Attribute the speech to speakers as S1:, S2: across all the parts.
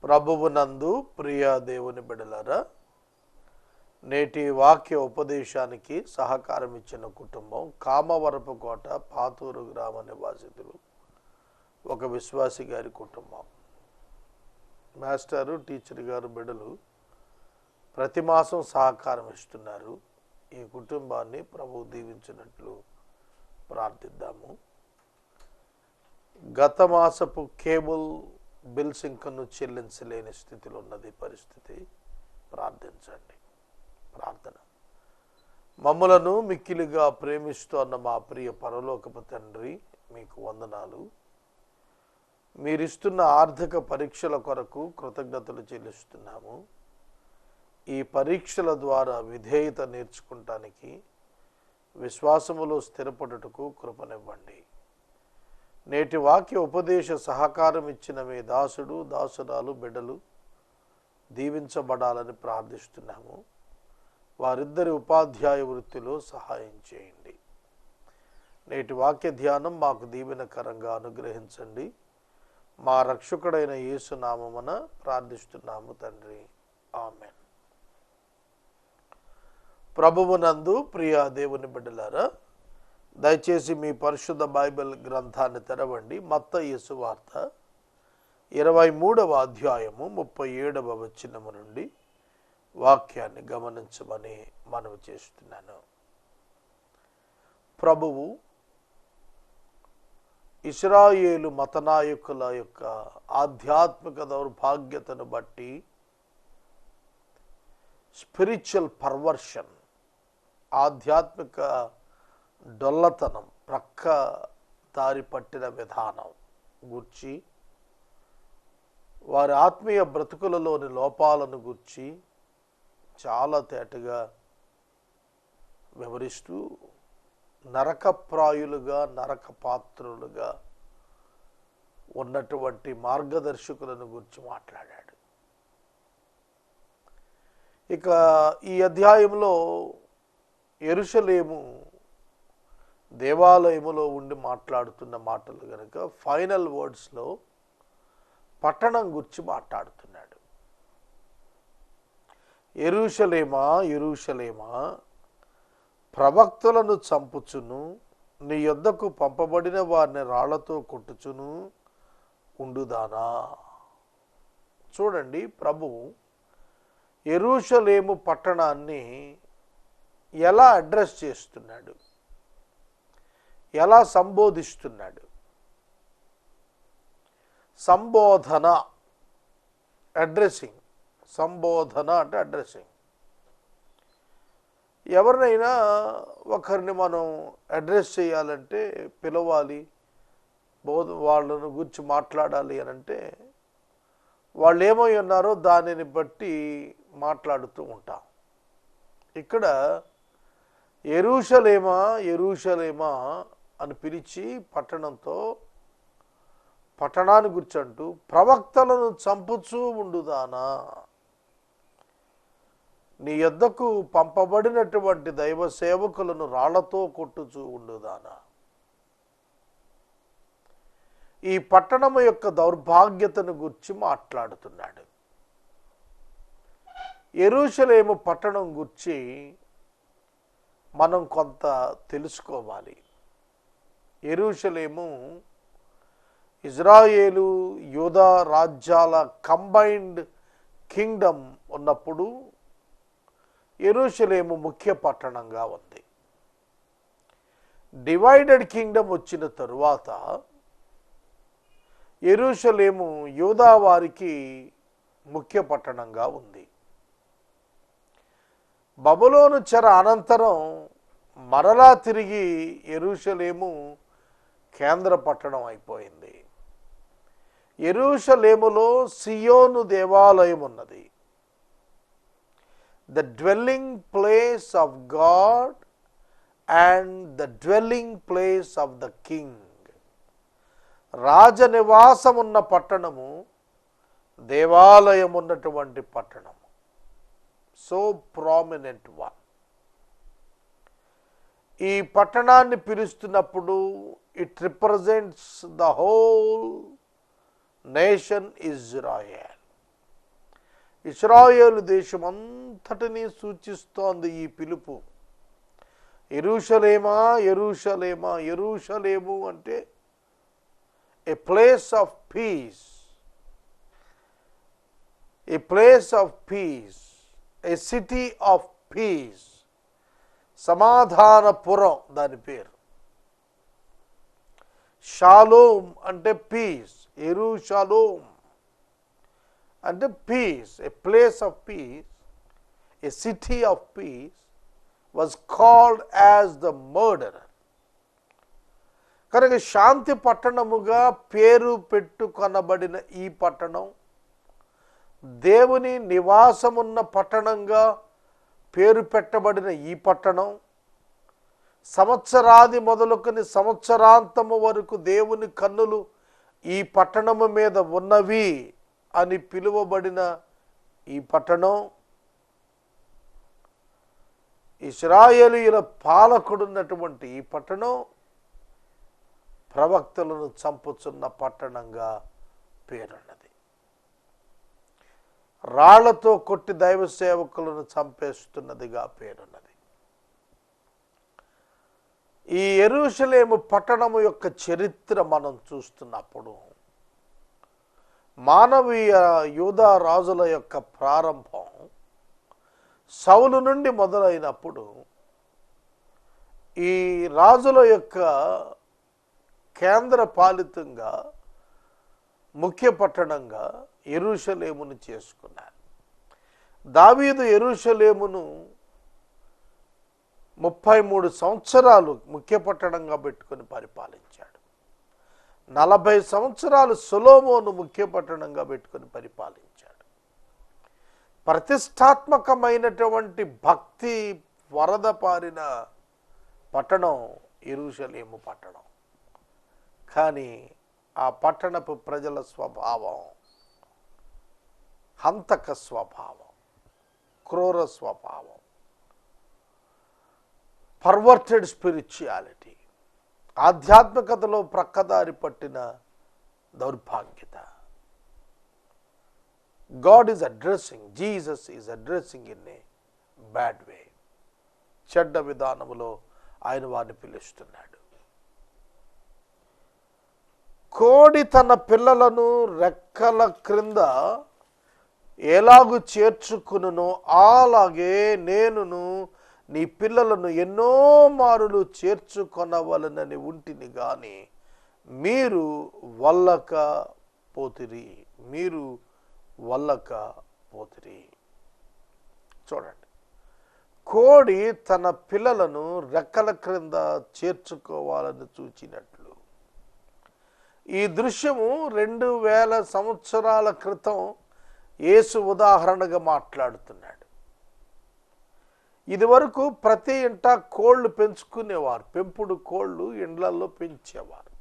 S1: ప్రభువునందు ప్రియ దేవుని బిడ్డలారా, నేటి వాక్య ఉపదేశానికి సహకారం ఇచ్చిన కుటుంబం కామవరపుకోట పాతూరు గ్రామ నివాసితులు, ఒక విశ్వాసి గారి కుటుంబం. మాస్టరు, టీచర్ గారు బిడ్డలు ప్రతి మాసం సహకారం ఇస్తున్నారు. ఈ కుటుంబాన్ని ప్రభువు దీవించినట్లు ప్రార్థిద్దాము. గత మాసపు కేబుల్ బిల్స్ ఇంకను చెల్లించలేని స్థితిలో ఉన్నది పరిస్థితి. ప్రార్థించండి. ప్రార్థన. మమ్ములను మిక్కిలిగా ప్రేమిస్తున్న మా ప్రియ పరలోకపు తండ్రి, మీకు వందనాలు. మీరిస్తున్న ఆర్థిక పరీక్షల కొరకు కృతజ్ఞతలు చెల్లిస్తున్నాము. ఈ పరీక్షల ద్వారా విధేయత నేర్చుకుంటానికి, విశ్వాసములో స్థిరపడుటకు కృపనివ్వండి. నేటి వాక్య ఉపదేశ సహకారం ఇచ్చిన మీ దాసుడు, దాసురాలు, బిడ్డలు దీవించబడాలని ప్రార్థిస్తున్నాము. వారిద్దరి ఉపాధ్యాయ వృత్తిలో సహాయం చేయండి. నేటి వాక్య ధ్యానం మాకు దీవెనకరంగా అనుగ్రహించండి. మా రక్షకుడైన యేసు నామమున ప్రార్థిస్తున్నాము తండ్రి, ఆమెన్. ప్రభువునందు ప్రియ దేవుని బిడ్డలారా, దయచేసి మీ పరిశుద్ధ బైబిల్ గ్రంథాన్ని తెరవండి. మత్తయి సువార్త 23వ అధ్యాయము 37వ వచనము నుండి వాక్యాన్ని గమనించమని మనవి చేస్తున్నాను. ప్రభువు ఇశ్రాయేలు మతనాయకుల యొక్క ఆధ్యాత్మిక దౌర్భాగ్యతను బట్టి, స్పిరిచువల్ పర్వర్షన్, ఆధ్యాత్మిక డొల్లతనం, ప్రక్క దారి పట్టిన విధానం గూర్చి, వారి ఆత్మీయ బ్రతుకులలోని లోపాలను గూర్చి చాలా తేటగా వివరిస్తూ నరకప్రాయులుగా, నరక పాత్రులుగా ఉన్నటువంటి మార్గదర్శకులను గురించి మాట్లాడాడు. ఇక ఈ అధ్యాయంలో యెరూషలేము దేవాలయములో ఉండి మాట్లాడుతున్న మాటలు కనుక ఫైనల్ వర్డ్స్లో పట్టణం గురించి మాట్లాడుతున్నాడు. యెరూషలేమా, యెరూషలేమా, ప్రవక్తలను చంపుచును, నీ యొద్దకు పంపబడిన వారిని రాళ్లతో కొట్టుచును ఉండుదానా. చూడండి, ప్రభువు యెరూషలేము పట్టణాన్ని ఎలా అడ్రస్ చేస్తున్నాడు, ఎలా సంబోధిస్తున్నాడు. సంబోధన, అడ్రసింగ్. సంబోధన అంటే అడ్రసింగ్. ఎవరినైనా ఒకరిని మనం అడ్రస్ చేయాలంటే, పిలవాలి, వాళ్ళను గురించి మాట్లాడాలి అని అంటే, వాళ్ళు ఏమై ఉన్నారో దానిని బట్టి మాట్లాడుతూ ఉంటాం. ఇక్కడ యెరూషలేమా, యెరూషలేమా అని పిలిచి పట్టణాన్ని గురించి అంటూ, ప్రవక్తలను చంపుచూ ఉండుదానా, నీ యొద్దకు పంపబడినటువంటి దైవ సేవకులను రాళ్లతో కొట్టుచూ ఉండుదానా. ఈ పట్టణము యొక్క దౌర్భాగ్యతను గురించి మాట్లాడుతున్నాడు. యెరూషలేము పట్టణం గురించి మనం కొంత తెలుసుకోవాలి. యెరూషలేము ఇజ్రాయేలు, యూదా రాజ్యాల కంబైన్డ్ కింగ్డమ్ ఉన్నప్పుడు యెరూషలేము ముఖ్య పట్టణంగా ఉంది. డివైడెడ్ కింగ్డమ్ వచ్చిన తరువాత యెరూషలేము యూదా వారికి ముఖ్య పట్టణంగా ఉంది. బబులోను చెర అనంతరం మరలా తిరిగి యెరూషలేము కేంద్ర పట్టణం అయిపోయింది. యెరూషలేములో సియోను దేవాలయం ఉన్నది. The dwelling place of God and the dwelling place of the king. రాజనివాసం ఉన్న పట్టణము, దేవాలయం ఉన్నటువంటి పట్టణము. So prominent one. ఈ పట్టణాన్ని పిలుస్తున్నప్పుడు it represents the whole nation Israel. ఇశ్రాయేలు దేశం అంతటినీ సూచిస్తోంది ఈ పిలుపు. యెరూషలేమా యెరూషలేమా, యెరూషలేము అంటే a place of peace, a place of peace, a city of peace, సమాధానపురం దాని పేరు. షాలోమ్ అంటే పీస్, యెరూషలేం అంటే peace, a place of peace, a city of peace was called as the murderer. కనుక శాంతి పట్టణముగా పేరు పెట్టుకొనబడిన ఈ పట్టణం, దేవుని నివాసమున్న పట్టణంగా పేరు పెట్టబడిన ఈ పట్టణం, సంవత్సరాది మొదలుకొని సంవత్సరాంతము వరకు దేవుని కన్నులు ఈ పట్టణము మీద ఉన్నవి అని పిలువబడిన ఈ పట్టణం, ఇశ్రాయేలీయుల పాలకుడున్నటువంటి ఈ పట్టణం ప్రవక్తలను చంపుచున్న పట్టణంగా పేరున్నది. రాళ్లతో కొట్టి దైవ సేవకులను చంపేస్తున్నదిగా పేరున్నది. ఈ యెరూషలేము పట్టణము యొక్క చరిత్ర మనం చూస్తున్నప్పుడు మానవీయ యూదా రాజుల యొక్క ప్రారంభం సౌలు నుండి మొదలైనప్పుడు ఈ రాజుల యొక్క కేంద్ర పాలితంగా ముఖ్య పట్టణంగా యెరూషలేమును చేసుకున్నారు. దావీదు యెరూషలేమును 33 సంవత్సరాలు ముఖ్య పట్టణంగా పెట్టుకొని పరిపాలించాడు. 40 సంవత్సరాలు సొలొమోను ముఖ్య పట్టణంగా పెట్టుకొని పరిపాలించాడు. ప్రతిష్టాత్మకమైనటువంటి భక్తి వరద పారిన పట్టణం యెరూషలేము పట్టణం. కానీ ఆ పట్టణపు ప్రజల స్వభావం హంతక స్వభావం, క్రూర స్వభావం, పర్వర్టెడ్ స్పిరిచువాలిటీ, ఆధ్యాత్మికతలో ప్రక్కదారి పట్టిన దౌర్భాగ్యత. God is addressing, Jesus is addressing in a bad way. చెడ్డ విధానములో ఆయన వారిని పిలుస్తున్నాడు. కోడి తన పిల్లలను రెక్కల క్రింద ఎలాగు చేర్చుకునునో అలాగే నేనును నీ పిల్లలను ఎన్నో మారులు చేర్చుకొనవలనని ఉంటిని గాని మీరు వల్లక పోతిరి, మీరు వల్లక పోతిరి. చూడండి, కోడి తన పిల్లలను రెక్కల క్రింద చేర్చుకోవాలని చూచినట్లు ఈ దృశ్యము 2000 సంవత్సరాల క్రితం యేసు ఉదాహరణగా మాట్లాడుతున్నాడు. ఇదివరకు ప్రతి ఇంట కోళ్ళు పెంచుకునేవారు, పెంపుడు కోళ్ళు ఇండ్లల్లో పెంచేవారు.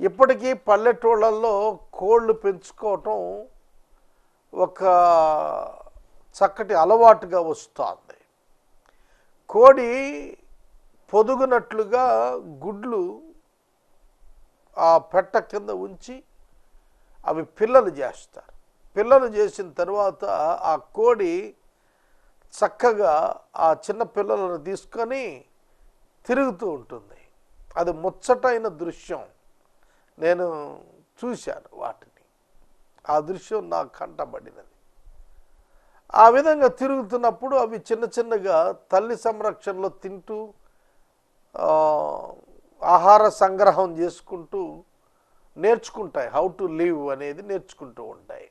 S1: ఇప్పటికీ పల్లెటూళ్ళల్లో కోళ్ళు పెంచుకోవటం ఒక చక్కటి అలవాటుగా వస్తుంది. కోడి పొదుగునట్లుగా గుడ్లు ఆ పెట్ట కింద ఉంచి అవి పిల్లలు చేస్తారు. పిల్లలు చేసిన తర్వాత ఆ కోడి చక్కగా ఆ చిన్న పిల్లలను తీసుకొని తిరుగుతూ ఉంటుంది. అది ముచ్చటైన దృశ్యం. నేను చూశాను వాటిని, ఆ దృశ్యం నాకు కంటబడినది. ఆ విధంగా తిరుగుతున్నప్పుడు అవి చిన్న చిన్నగా తల్లి సంరక్షణలో తింటూ ఆహార సంగ్రహం చేసుకుంటూ నేర్చుకుంటాయి. హౌ టు లివ్ అనేది నేర్చుకుంటూ ఉంటాయి.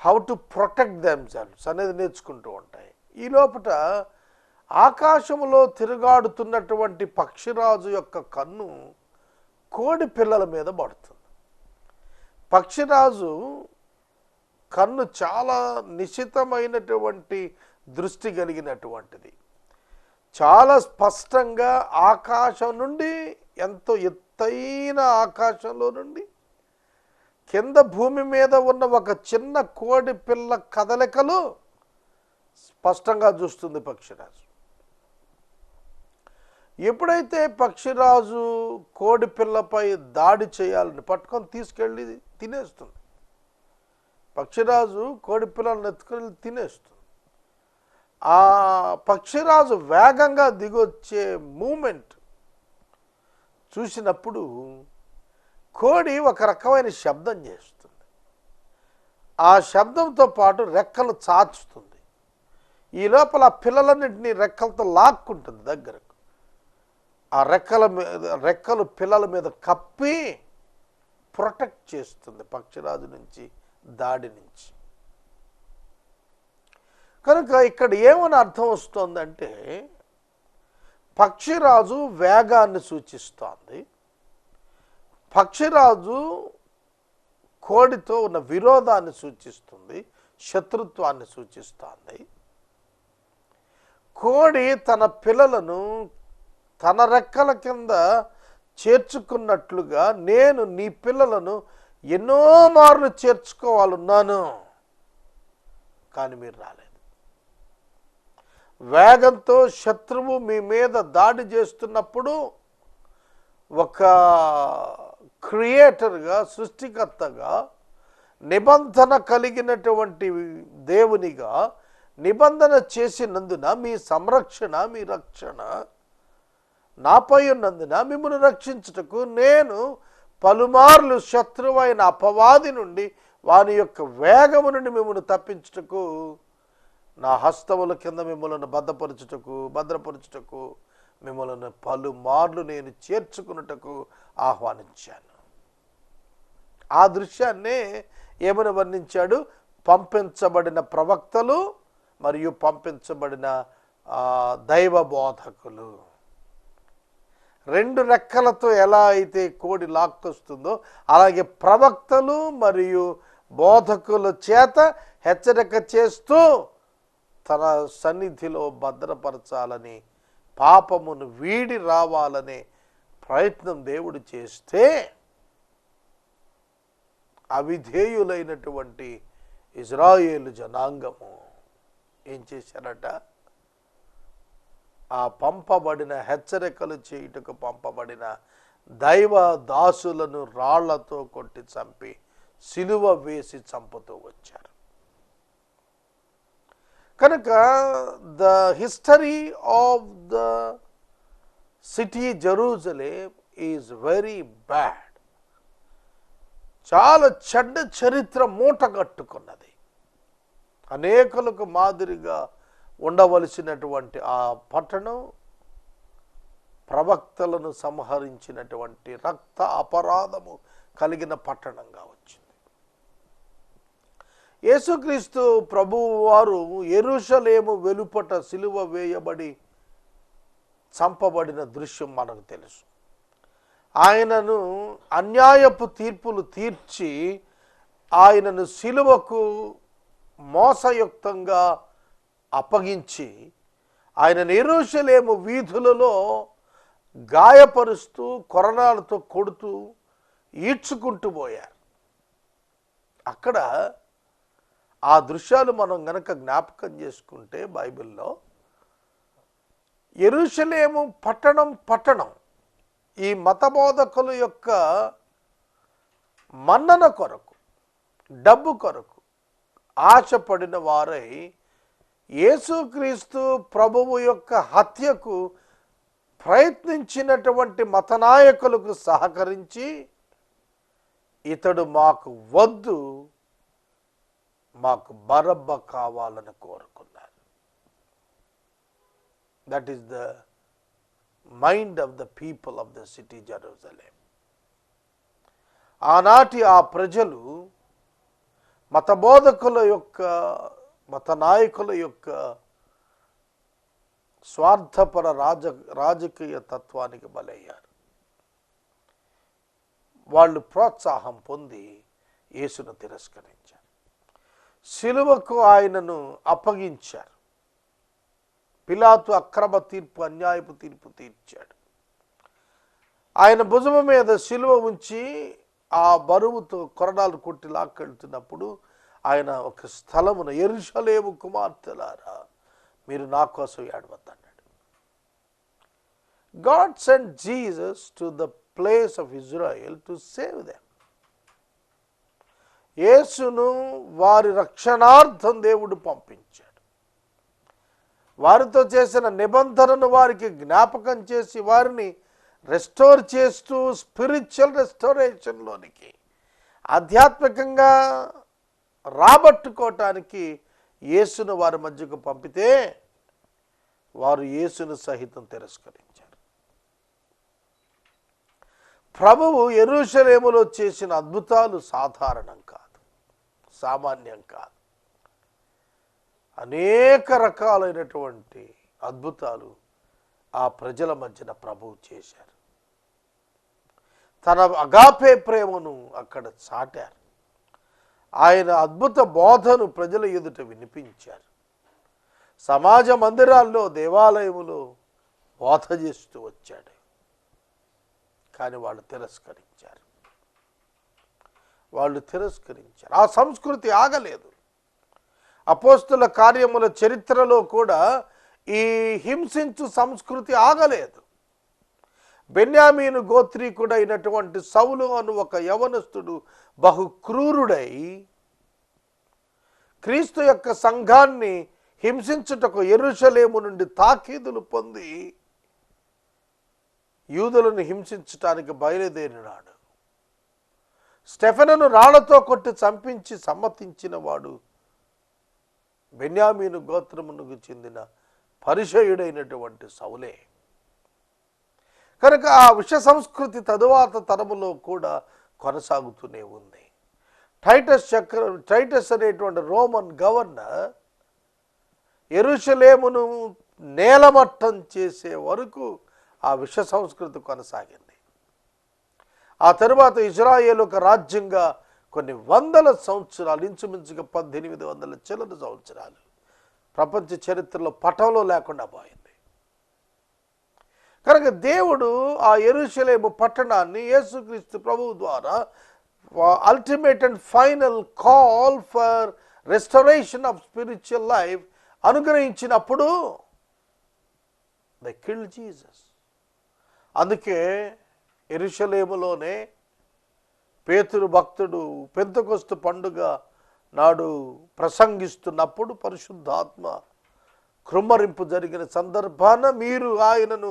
S1: హౌ టు ప్రొటెక్ట్ దెమ్సెల్వ్స్ అనేది నేర్చుకుంటూ ఉంటాయి. ఈ లోపల ఆకాశంలో తిరుగాడుతున్నటువంటి పక్షిరాజు యొక్క కన్ను కోడి పిల్లల మీద పడుతుంది. పక్షిరాజు కన్ను చాలా నిశితమైనటువంటి దృష్టి కలిగినటువంటిది. చాలా స్పష్టంగా ఆకాశం నుండి, ఎంతో ఎత్తైన ఆకాశంలో నుండి కింద భూమి మీద ఉన్న ఒక చిన్న కోడి పిల్ల కదలికలు స్పష్టంగా చూస్తుంది పక్షిరాజు. ఎప్పుడైతే పక్షిరాజు కోడి పిల్లపై దాడి చేయాలని పట్టుకొని తీసుకెళ్ళి తినేస్తుంది. పక్షిరాజు కోడి పిల్లలను ఎత్తుకొని తినేస్తుంది. ఆ పక్షిరాజు వేగంగా దిగొచ్చే మూమెంట్ చూసినప్పుడు కోడి ఒక రకమైన శబ్దం చేస్తుంది. ఆ శబ్దంతో పాటు రెక్కలు చాచుతుంది. ఈ లోపల పిల్లలన్నింటినీ రెక్కలతో లాక్కుంటుంది దగ్గరకు. ఆ రెక్కలు పిల్లల మీద కప్పి ప్రొటెక్ట్ చేస్తుంది పక్షిరాజు నుంచి, దాడి నుంచి. కనుక ఇక్కడ ఏమని అర్థం వస్తుందంటే, పక్షిరాజు వేగాన్ని సూచిస్తోంది. పక్షిరాజు కోడితో ఉన్న విరోధాన్ని సూచిస్తుంది, శత్రుత్వాన్ని సూచిస్తోంది. కోడి తన పిల్లలను తన రెక్కల కింద చేర్చుకున్నట్లుగా నేను నీ పిల్లలను ఎన్నో మార్లు చేర్చుకోవాలన్నాను, కానీ మీరు రాలేదు. వేగంతో శత్రువు మీ మీద దాడి చేస్తున్నప్పుడు ఒక క్రియేటర్గా, సృష్టికర్తగా, నిబంధన కలిగినటువంటి దేవునిగా నిబంధన చేసినందున మీ సంరక్షణ, మీ రక్షణ నాపై ఉన్నందున మిమ్మల్ని రక్షించుటకు నేను పలుమార్లు శత్రువైన అపవాది నుండి వాని యొక్క వేగము నుండి మిమ్మల్ని తప్పించుటకు నా హస్తముల కింద మిమ్మల్ని భద్రపరచుటకు మిమ్మల్ని పలుమార్లు నేను చేర్చుకున్నటకు ఆహ్వానించాను. ఆ దృశ్యాన్నే ఏమని వర్ణించాడు? పంపించబడిన ప్రవక్తలు మరియు పంపించబడిన దైవ బోధకులు. రెండు రెక్కలతో ఎలా అయితే కోడి లాక్కొస్తుందో అలాగే ప్రవక్తలు మరియు బోధకుల చేత హెచ్చరిక చేస్తూ తన సన్నిధిలో భద్రపరచాలని, పాపమును వీడి రావాలనే ప్రయత్నం దేవుడు చేస్తే అవిధేయులైనటువంటి ఇజ్రాయేలు జనాంగము ఏం చేశారట? ఆ పంపబడిన హెచ్చరికలు చేయుటకు పంపబడిన దైవ దాసులను రాళ్లతో కొట్టి చంపి సిలువ వేసి చంపుతూ వచ్చారు. కనుక the history of the city Jerusalem is very bad. చాలా చెడ్డ చరిత్ర మూటగట్టుకున్నది. అనేకులకు మాదిరిగా ఉండవలసినటువంటి ఆ పట్టణం ప్రవక్తలను సంహరించినటువంటి రక్త అపరాధము కలిగిన పట్టణంగా వచ్చింది. యేసుక్రీస్తు ప్రభువు వారు యెరూషలేము వెలుపట సిలువ వేయబడి చంపబడిన దృశ్యం మనకు తెలుసు. ఆయనను అన్యాయపు తీర్పులు తీర్చి ఆయనను సిలువకు మోసయుక్తంగా అప్పగించి ఆయనను యెరూషలేము వీధులలో గాయపరుస్తూ కొరడాలతో కొడుతూ ఈడ్చుకుంటూ పోయారు. అక్కడ ఆ దృశ్యాలు మనం గనక జ్ఞాపకం చేసుకుంటే బైబిల్లో యెరూషలేము పట్టణం ఈ మతబోధకుల యొక్క మన్నన కొరకు, డబ్బు కొరకు ఆశపడిన వారై యేసుక్రీస్తు ప్రభువు యొక్క హత్యకు ప్రయత్నించినటువంటి మతనాయకులకు సహకరించి ఇతడు మాకు వద్దు, మాకు బరబ్బ కావాలని కోరుకున్నారు. That is the mind of the people of the city Jerusalem. ఆనాటి ఆ ప్రజలు మతబోధకుల యొక్క, మత నాయకుల యొక్క స్వార్థపర రాజకీయ తత్వానికి బలయ్యారు. వాళ్ళు ప్రోత్సాహం పొంది యేసును తిరస్కరించారు. సిలువకు ఆయనను అప్పగించారు. పిలాతు అక్రమ తీర్పు, అన్యాయపు తీర్పు తీర్చాడు. ఆయన భుజము మీద సిలువ ఉంచి ఆ బరువుతో కొరడాలు కొట్టి లాక్కెళ్తున్నప్పుడు ఆయన ఒక స్థలమున యెరూషలేము కుమార్తెలారా మీరు నా కోసం ఏడవద్దన్నాడు. God sent Jesus to the place of Israel to save them. యేసును వారి రక్షణార్థం దేవుడు పంపించాడు. వారితో చేసిన నిబంధనను వారికి జ్ఞాపకం చేసి వారిని రెస్టోర్ చేస్తూ స్పిరిచువల్ రెస్టోరేషన్లోనికి ఆధ్యాత్మికంగా రాబట్టుకోవటానికి యేసును వారి మధ్యకు పంపితే వారు యేసును సహితం తిరస్కరించారు. ప్రభువు యెరూషలేములో చేసిన అద్భుతాలు సాధారణం కాదు, సామాన్యం కాదు. అనేక రకాలైనటువంటి అద్భుతాలు ఆ ప్రజల మధ్యన ప్రభువు చేశారు. తన అగాపే ప్రేమను అక్కడ చాటారు. ఆయన అద్భుత బోధను ప్రజల ఎదుట వినిపించారు. సమాజ మందిరాల్లో, దేవాలయములో బోధ చేస్తూ వచ్చాడు. కానీ వాళ్ళు తిరస్కరించారు. ఆ సంస్కృతి ఆగలేదు. అపోస్తుల కార్యముల చరిత్రలో కూడా ఈ హింసించు సంస్కృతి ఆగలేదు. బెన్యామీను గోత్రీకుడైనటువంటి సౌలు అను ఒక యవనస్తుడు బహు క్రూరుడై క్రీస్తు యొక్క సంఘాన్ని హింసించుటకు యెరూషలేము నుండి తాకీదులు పొంది యూదులను హింసించటానికి బయలుదేరినాడు. స్టెఫెనును రాళ్లతో కొట్టి చంపించి సమ్మతించిన వాడు బెన్యామీను గోత్రమునకు చెందిన పరిసయ్యుడైనటువంటి సౌలే. కనుక ఆ విష సంస్కృతి తరువాత తరములో కూడా కొనసాగుతూనే ఉంది. టైటస్ అనేటువంటి రోమన్ గవర్నర్ యెరూషలేమును నేలమట్టం చేసే వరకు ఆ విష సంస్కృతి కొనసాగింది. ఆ తరువాత ఇజ్రాయేలు ఒక రాజ్యంగా కొన్ని వందల సంవత్సరాలు, ఇంచుమించుగా 1800 చిల్లర సంవత్సరాలు ప్రపంచ చరిత్రలో పటంలో లేకుండా పోయింది. కనుక దేవుడు ఆ యెరూషలేము పట్టణాన్ని యేసుక్రీస్తు ప్రభువు ద్వారా ultimate and final call for restoration of spiritual life అనుగ్రహించినప్పుడు దే కిల్డ్ జీసస్. అందుకే యెరూషలేములోనే పేతురు భక్తుడు పెంతెకొస్తు పండుగ నాడు ప్రసంగిస్తున్నప్పుడు పరిశుద్ధాత్మ కృమ్మరింపు జరిగిన సందర్భాన మీరు ఆయనను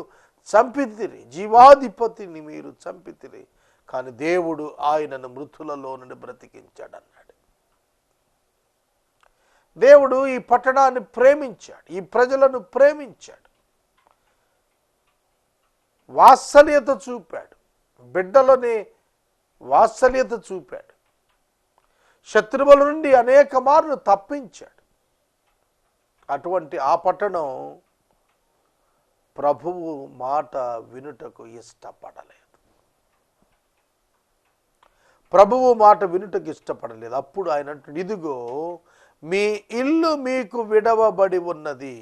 S1: చంపితిరి, జీవాధిపతిని మీరు చంపితిరి, కానీ దేవుడు ఆయనను మృతులలో నుండి బ్రతికించాడన్నాడు. దేవుడు ఈ పట్టణాన్ని ప్రేమించాడు, ఈ ప్రజలను ప్రేమించాడు, వాత్సల్యత చూపాడు, బిడ్డలని వాత్సల్యత చూపాడు, శత్రువుల నుండి అనేక మార్లు తప్పించాడు. అటువంటి ఆ పట్టణం ప్రభువు మాట వినుటకు ఇష్టపడలేదు. అప్పుడు ఆయన అంటాడు, ఇదిగో మీ ఇల్లు మీకు విడవబడి ఉన్నది,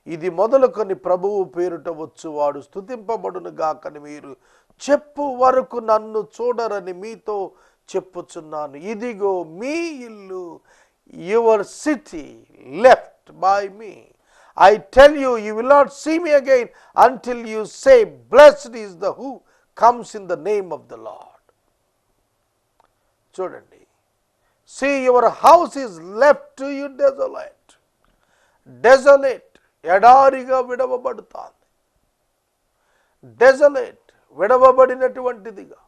S1: ఇది మొదలుకొని ప్రభువు పేరుట వచ్చువాడు స్తుతింపబడును గాకని మీరు చెప్పు వరకు నన్ను చూడరని మీతో చెప్పుచున్నాను. ఇదిగో మీ ఇల్లు, your city left by me. I tell you, you will not see me again until you say, blessed is the who comes in the name of the Lord. చూడండి, see your house is left to you desolate. ఎడారిగా విడవబడుతుంది. విడవబడినటువంటిదిగా,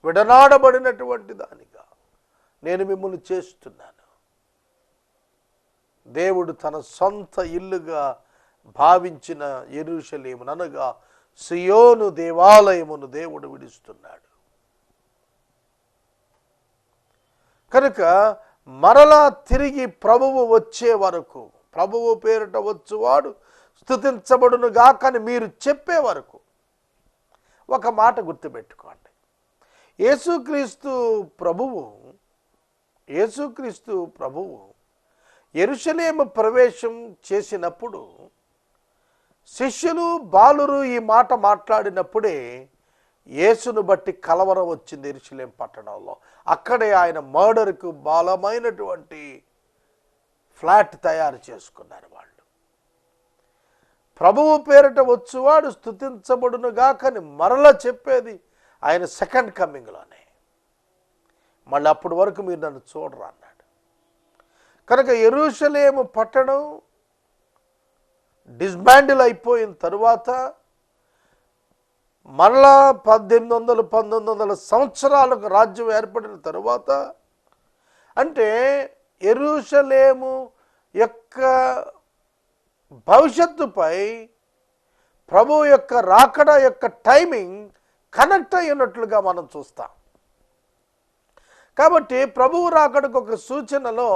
S1: విడనాడబడినటువంటి దానిగా నేను మిమ్మల్ని చేస్తున్నాను. దేవుడు తన సొంత ఇల్లుగా భావించిన యెరూషలేమును అనగా సియోను దేవాలయమును దేవుడు విడుస్తున్నాడు. కనుక మరలా తిరిగి ప్రభువు వచ్చే వరకు, ప్రభువు పేరిట వచ్చువాడు స్తుతించబడును గాకని మీరు చెప్పే వరకు ఒక మాట గుర్తుపెట్టుకోండి. యేసుక్రీస్తు ప్రభువు యెరూషలేము ప్రవేశం చేసినప్పుడు శిష్యులు బాలురు ఈ మాట మాట్లాడినప్పుడే యేసును బట్టి కలవరం వచ్చింది యెరూషలేము పట్టణంలో. అక్కడే ఆయన మర్డర్కు బలమైనటువంటి ఫ్లాట్ తయారు చేసుకున్నారు వాళ్ళు. ప్రభువు పేరిట వచ్చువాడు స్తుతించబడును గాకని మరల చెప్పేది ఆయన సెకండ్ కమింగ్లోనే. మళ్ళీ అప్పటి వరకు మీరు నన్ను చూడరు అన్నాడు. కనుక యెరూషలేము పట్టణం డిస్బాండిల్ అయిపోయిన తరువాత మరలా 1800 1900 సంవత్సరాలకు రాజ్యం ఏర్పడిన తరువాత, అంటే యెరూషలేము యొక్క భవిష్యత్తుపై ప్రభువు యొక్క రాకడ యొక్క టైమింగ్ కనెక్ట్ అయినట్లుగా మనం చూస్తాం. కాబట్టి ప్రభువు రాకడకు ఒక సూచనలో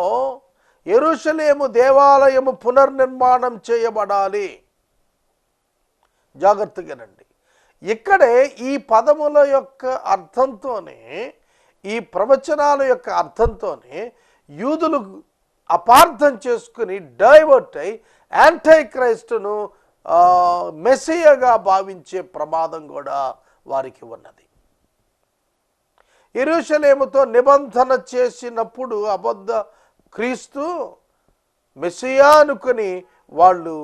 S1: యెరూషలేము దేవాలయము పునర్నిర్మాణం చేయబడాలి. జాగ్రత్తగానండి. ఇక్కడే ఈ పదముల యొక్క అర్థంతోనే, ఈ ప్రవచనాల యొక్క అర్థంతోనే యూదులు అపార్థం చేసుకుని డైవర్ట్ అయి యాంటై క్రైస్టును మెస్సియాగా భావించే ప్రమాదం కూడా వారికి ఉన్నది. యెరూషలేముతో నిబంధన చేసినప్పుడు అబద్ధ క్రీస్తు మెస్సియా అనుకుని వాళ్ళు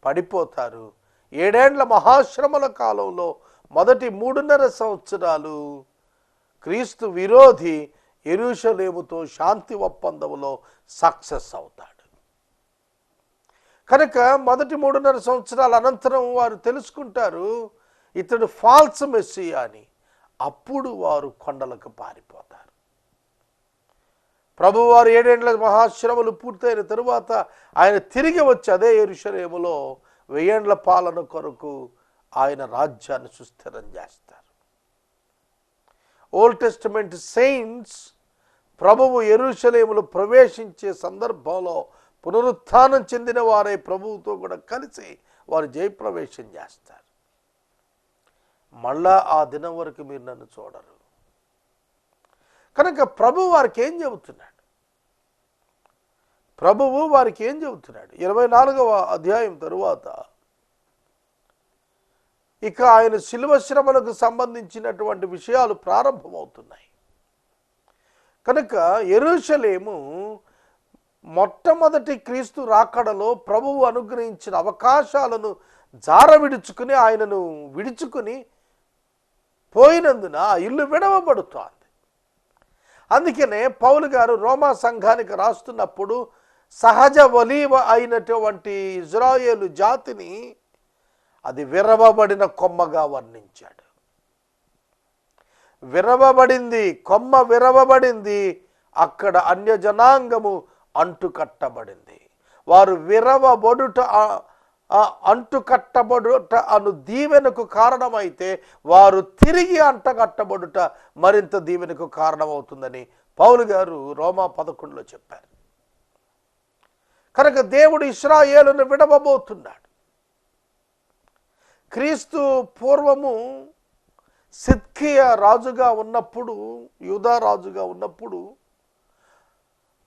S1: పడిపోతారు. 7 ఏండ్ల మహాశ్రమల కాలంలో మొదటి 3.5 సంవత్సరాలు క్రీస్తు విరోధి యెరూషలేముతో శాంతి ఒప్పందంలో సక్సెస్ అవుతాడు. కనుక మొదటి 3.5 సంవత్సరాల అనంతరం వారు తెలుసుకుంటారు ఇతడు ఫాల్స్ మెస్సియా అని. అప్పుడు వారు కొండలకు పారిపోతారు. ప్రభువారు 7 ఏండ్ల మహాశ్రమలు పూర్తయిన తరువాత ఆయన తిరిగి వచ్చి అదే యెరూషలేములో 1000 ఏండ్ల పాలన కొరకు ఆయన రాజ్యాన్ని సుస్థిరం చేస్తారు. ఓల్డ్ టెస్టమెంట్ సెయింట్స్ ప్రభువు యెరూషలేములో ప్రవేశించే సందర్భంలో పునరుత్థానం చెందిన వారే ప్రభువుతో కూడా కలిసి వారు జయప్రవేశం చేస్తారు. మళ్ళా ఆ దినం వరకు మీరు నన్ను చూడరు. కనుక ప్రభువు వారికి ఏం చెబుతున్నాడు? 24వ అధ్యాయం తరువాత ఇక ఆయన శిలువ శ్రమలకు సంబంధించినటువంటి విషయాలు ప్రారంభమవుతున్నాయి. కనుక యెరూషలేము మొట్టమొదటి క్రీస్తు రాకడలో ప్రభువు అనుగ్రహించిన అవకాశాలను జారవిడుచుకుని ఆయనను విడుచుకుని పోయినందున ఆ ఇల్లు విడవబడుతోంది. అందుకనే పౌలు గారు రోమా సంఘానికి రాస్తున్నప్పుడు సహజ ఒలీవ అయినటువంటి ఇజ్రాయేలు జాతిని అది విరవబడిన కొమ్మగా వర్ణించాడు. విరవబడింది, కొమ్మ విరవబడింది, అక్కడ అన్యజనాంగము అంటుకట్టబడింది. వారు విరవబడుట అంటుకట్టబడుట అను దీవెనకు కారణమైతే వారు తిరిగి అంటగట్టబడుట మరింత దీవెనకు కారణమవుతుందని పౌలు గారు రోమా 11లో చెప్పారు. కనుక దేవుడు ఇశ్రాయేలును విడవబోతున్నాడు. క్రీస్తు పూర్వము సిద్కియా రాజుగా ఉన్నప్పుడు, యూదా రాజుగా ఉన్నప్పుడు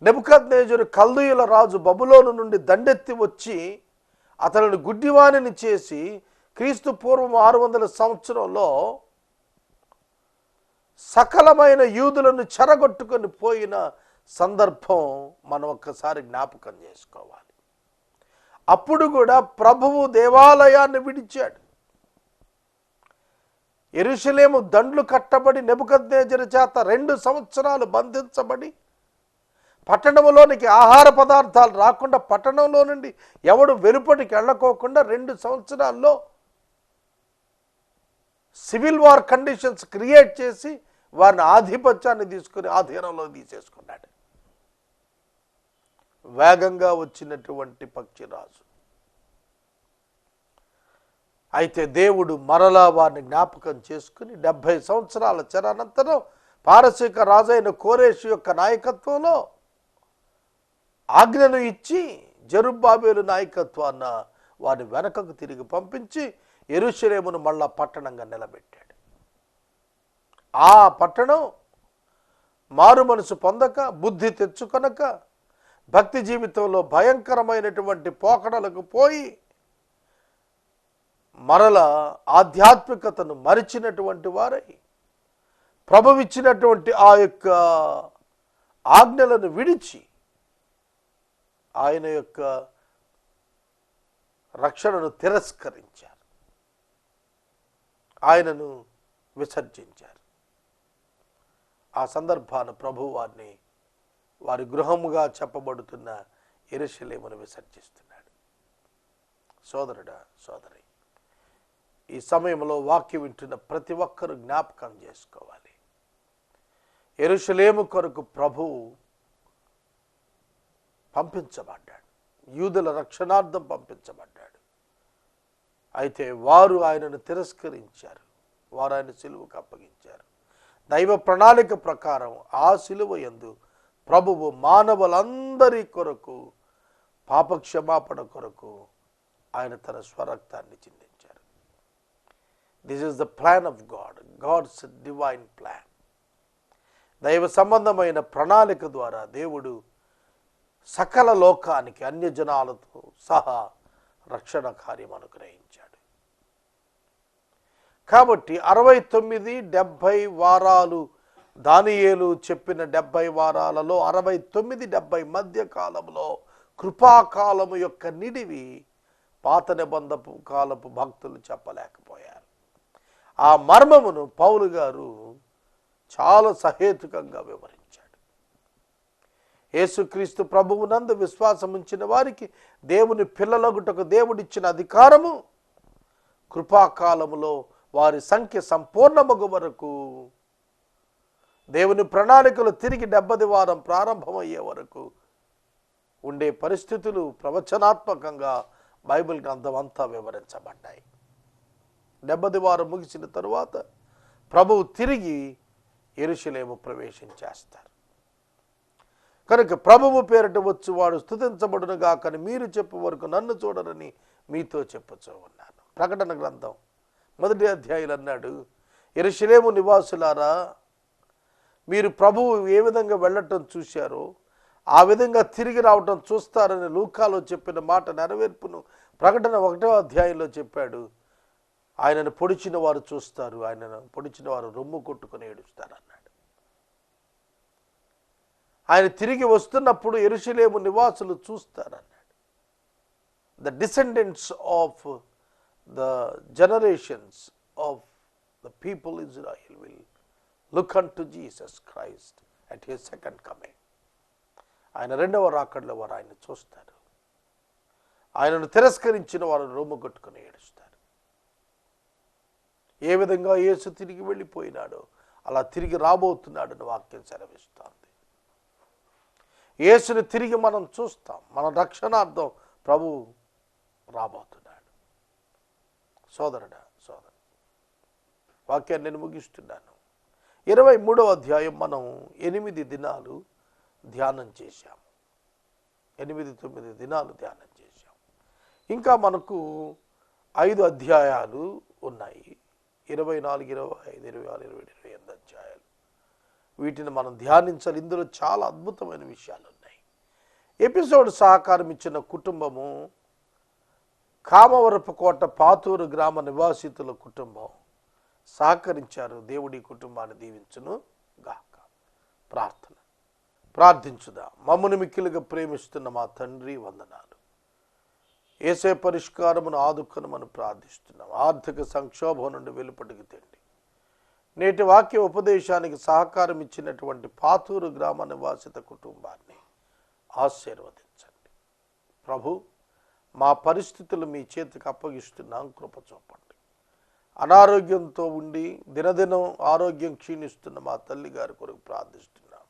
S1: నెబుకద్నెజరు కల్దీయుల రాజు బబులోను నుండి దండెత్తి వచ్చి అతనిని గుడ్డివాణిని చేసి క్రీస్తు పూర్వం 600 సంవత్సరంలో సకలమైన యూదులను చెరగొట్టుకొని పోయిన సందర్భం మనం ఒక్కసారి జ్ఞాపకం చేసుకోవాలి. అప్పుడు కూడా ప్రభువు దేవాలయాన్ని విడిచాడు. యెరూషలేము దండ్లు కట్టబడి నెబుకద్నెజరు చేత 2 సంవత్సరాలు బంధించబడి పట్టణంలోనికి ఆహార పదార్థాలు రాకుండా, పట్టణంలో నుండి ఎవడు వెలుపటికి వెళ్ళకోకుండా 2 సంవత్సరాల్లో సివిల్ వార్ కండిషన్స్ క్రియేట్ చేసి వారిని ఆధిపత్యాన్ని తీసుకుని ఆధీనంలో తీసేసుకున్నాడు. వేగంగా వచ్చినటువంటి పక్షిరాజు. అయితే దేవుడు మరలా వారిని జ్ఞాపకం చేసుకుని 70 సంవత్సరాల చెరనంతరం పారసీక రాజైన కోరేషు యొక్క నాయకత్వంలో ఆజ్ఞను ఇచ్చి జెరుబ్బాబెలు నాయకత్వాన్న వారిని వెనకకు తిరిగి పంపించి యెరూషలేమును మళ్ళా పట్టణంగా నిలబెట్టాడు. ఆ పట్టణం మారు మనసు పొందక, బుద్ధి తెచ్చుకొనక, భక్తి జీవితంలో భయంకరమైనటువంటి పోకడలకు పోయి మరల ఆధ్యాత్మికతను మరిచినటువంటి వారై ప్రభువిచ్చినటువంటి ఆ యొక్క ఆజ్ఞలను విడిచి ఆయన యొక్క రక్షణను తిరస్కరించారు, ఆయనను విసర్జించారు. ఆ సందర్భాన ప్రభు వారి గృహముగా చెప్పబడుతున్న యెరూషలేమును విసర్జిస్తున్నాడు. సోదరుడా, సోదరి, ఈ సమయంలో వాక్యం వింటున్న ప్రతి ఒక్కరూ జ్ఞాపకం చేసుకోవాలి. యెరూషలేము కొరకు ప్రభువు పంపించబడ్డాడు. యూదుల రక్షణార్థం పంపించబడ్డాడు. అయితే వారు ఆయనను తిరస్కరించారు. వారు ఆయన సిలువకు అప్పగించారు. దైవ ప్రణాళిక ప్రకారం ఆ సిలువ యందు ప్రభువు మానవులందరి కొరకు పాపక్షమాపణ కొరకు ఆయన తన స్వరక్తాన్ని చిందించారు. This is the plan of God, God's divine plan. దైవ సంబంధమైన ప్రణాళిక ద్వారా దేవుడు సకల లోకానికి అన్యజనాలతో సహా రక్షణ కార్యం అనుగ్రహించాడు. కాబట్టి 69 70 వారాలు దానియేలు చెప్పిన 70 వారాలలో 69 70 మధ్య కాలంలో కృపాకాలము యొక్క నిడివి పాత నిబంధపు కాలపు భక్తులు చెప్పలేకపోయారు. ఆ మర్మమును పౌలు గారు చాలా సహేతుకంగా వివరించాడు. యేసుక్రీస్తు ప్రభువునందు విశ్వాసం ఉంచిన వారికి దేవుని పిల్లలగుటకు దేవుడిచ్చిన అధికారము కృపాకాలములో వారి సంఖ్య సంపూర్ణమగు వరకు, దేవుని ప్రణాళికలు తిరిగి 70 వారం ప్రారంభమయ్యే వరకు ఉండే పరిస్థితులు ప్రవచనాత్మకంగా బైబిల్ గ్రంథం అంతా వివరించబడ్డాయి. 70 వారం ముగిసిన తరువాత ప్రభువు తిరిగి యెరూషలేము ప్రవేశించేస్తారు. కనుక ప్రభువు పేరిట వచ్చువాడు స్తుతించబడును గాకని మీరు చెప్పు వరకు నన్ను చూడరని మీతో చెప్పుచూ ఉన్నాను. ప్రకటన గ్రంథం 1వ అధ్యాయంలో అన్నాడు, యెరూషలేము నివాసులారా, మీరు ప్రభువు ఏ విధంగా వెళ్ళటం చూశారో ఆ విధంగా తిరిగి రావటం చూస్తారని లూకాలో చెప్పిన మాట నెరవేర్పును ప్రకటన 1వ అధ్యాయంలో చెప్పాడు. ఆయనను పొడిచిన వారు చూస్తారు, ఆయనను పొడిచిన వారు రొమ్ము కొట్టుకుని ఏడుస్తారు అన్నాడు. ఆయన తిరిగి వస్తున్నప్పుడు యెరూషలేము నివాసులు చూస్తారన్నాడు. The descendants of the generations of the people Israel will look unto Jesus Christ at his second coming. ఆయన రెండవ రాకడలో వారు ఆయన చూస్తారు. ఆయనను తిరస్కరించిన వారు రొమ్ము కొట్టుకుని ఏడుస్తారు. ఏ విధంగా యేసు తిరిగి వెళ్ళిపోయినాడో అలా తిరిగి రాబోతున్నాడని వాక్యం సెలవిస్తోంది. యేసుని తిరిగి మనం చూస్తాం. మన రక్షణార్థం ప్రభు రాబోతున్నాడు. సోదరుడా, సోదరు, వాక్యాన్ని నేను ముగిస్తున్నాను. 23వ అధ్యాయం మనం 8 దినాలు ధ్యానం చేశాము. 8-9 దినాలు ధ్యానం చేశాము. ఇంకా మనకు 5 అధ్యాయాలు ఉన్నాయి. 24, 25, 26, 27, 28 అధ్యాయాలు. వీటిని మనం ధ్యానించాలి. ఇందులో చాలా అద్భుతమైన విషయాలు ఉన్నాయి. ఎపిసోడ్ సహకారం ఇచ్చిన కుటుంబము కామవరపుకోట పాతూరు గ్రామ నివాసితుల కుటుంబం సహకరించారు. దేవుడి కుటుంబాన్ని దీవించును గాక. ప్రార్థించుదా. మమ్మను మిక్కిలుగా ప్రేమిస్తున్న మా తండ్రి, వందనాలు. యేసే పరిష్కారమును ఆదుకొనమని ప్రార్థిస్తున్నాం. ఆర్థిక సంక్షోభం నుండి వెలుపటికి తెండి. నేటి వాక్య ఉపదేశానికి సహకారం ఇచ్చినటువంటి పాతూరు గ్రామ నివాసిత కుటుంబాన్ని ఆశీర్వదించండి. ప్రభు, మా పరిస్థితులు మీ చేతికి అప్పగిస్తున్నాం, కృప చూపండి. అనారోగ్యంతో ఉండి దినదినం ఆరోగ్యం క్షీణిస్తున్న మా తల్లి గారి కొరకు ప్రార్థిస్తున్నాం.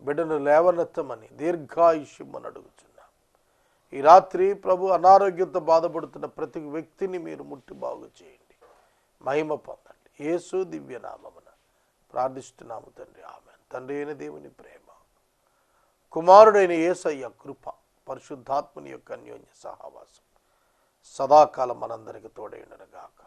S1: బిడ్డను లేవనెత్తమని దీర్ఘాయుష్యమని అడుగుతున్నాం. ఈ రాత్రి ప్రభు, అనారోగ్యంతో బాధపడుతున్న ప్రతి వ్యక్తిని మీరు ముట్టి బాగు చేయండి, మహిమ పొందండి. యేసు దివ్యనామమున ప్రార్థిస్తున్నాము తండ్రి, ఆమేన్. తండ్రి అయిన దేవుని ప్రేమ, కుమారుడైన యేసయ్య కృప, పరిశుద్ధాత్మని యొక్క అన్యోన్య సహవాసం సదాకాలం మనందరికి తోడైనగాక.